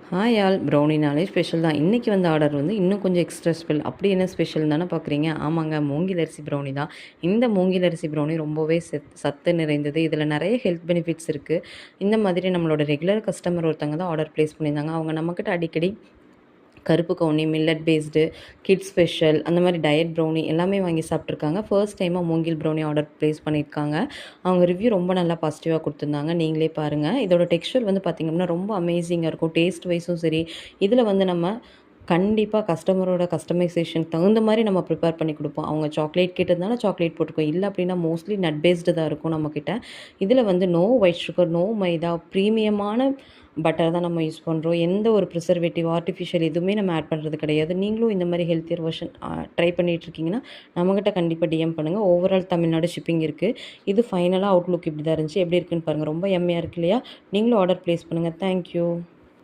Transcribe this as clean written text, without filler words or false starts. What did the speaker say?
Hi all ப்ரௌனினாலே special தான். இன்றைக்கி வந்த ஆர்டர் வந்து இன்னும் கொஞ்சம் எக்ஸ்ட்ரா ஸ்பெஷல். அப்படி என்ன ஸ்பெஷல் தானே பார்க்குறீங்க? ஆமாங்க, மூங்கில் அரிசி ப்ரௌனி தான். இந்த மூங்கில் அரிசி ப்ரௌனி ரொம்பவே சத்து நிறைந்தது. இதில் நிறைய ஹெல்த் பெனிஃபிட்ஸ் இருக்குது. இந்த மாதிரி நம்மளோட ரெகுலர் கஸ்டமர் ஒருத்தவங்க தான் ஆர்டர் ப்ளேஸ் பண்ணியிருந்தாங்க. அவங்க நம்மக்கிட்ட அடிக்கடி கருப்பு கவுனி, மில்லட் பேஸ்டு, கிட்ஸ் ஸ்பெஷல் அந்த மாதிரி டயட் ப்ரௌனி எல்லாமே வாங்கி சாப்பிட்ருக்காங்க. ஃபர்ஸ்ட் டைமாக மூங்கில் ப்ரௌனி ஆர்டர் ப்ளேஸ் பண்ணியிருக்காங்க. அவங்க ரிவ்யூ ரொம்ப நல்லா பாசிட்டிவாக கொடுத்துருந்தாங்க. நீங்களே பாருங்கள். இதோட டெக்ஸ்சர் வந்து பார்த்திங்கன்னா ரொம்ப அமேசிங்காக இருக்கும். டேஸ்ட் வைஸும் சரி, இதில் வந்து நம்ம கண்டிப்பாக கஸ்டமரோட கஸ்டமைசேஷனுக்கு தகுந்த மாதிரி நம்ம ப்ரிப்பேர் பண்ணி கொடுப்போம். அவங்க சாக்லேட் கேட்டதுனால சாக்லேட் போட்டுக்கோம். இல்லை அப்படின்னா மோஸ்ட்லி நட் பேஸ்டு தான் இருக்கும் நம்மக்கிட்ட. இதில் வந்து நோ ஒயிட் சுகர், நோ மைதா, ப்ரீமியமான பட்டர் தான் நம்ம யூஸ் பண்ணுறோம். எந்த ஒரு ப்ரிசர்வேட்டிவ், ஆர்டிஃபிஷியல் எதுவுமே நம்ம ஆட் பண்ணுறது கிடையாது. நீங்களும் இந்த மாதிரி ஹெல்த்தியர் வெர்ஷன் ட்ரை பண்ணிகிட்ருக்கீங்கன்னா நம்மக்கிட்ட கண்டிப்பாக டிஎம் பண்ணுங்கள். ஓவரால் தமிழ்நாடு ஷிப்பிங் இருக்குது. இது ஃபைனலாக அவுட்லுக் இப்படி தான் இருந்துச்சு. எப்படி இருக்குன்னு பாருங்கள். ரொம்ப எம்மையாக இருக்கு இல்லையா? நீங்களும் ஆர்டர் ப்ளேஸ் பண்ணுங்கள். தேங்க்யூ.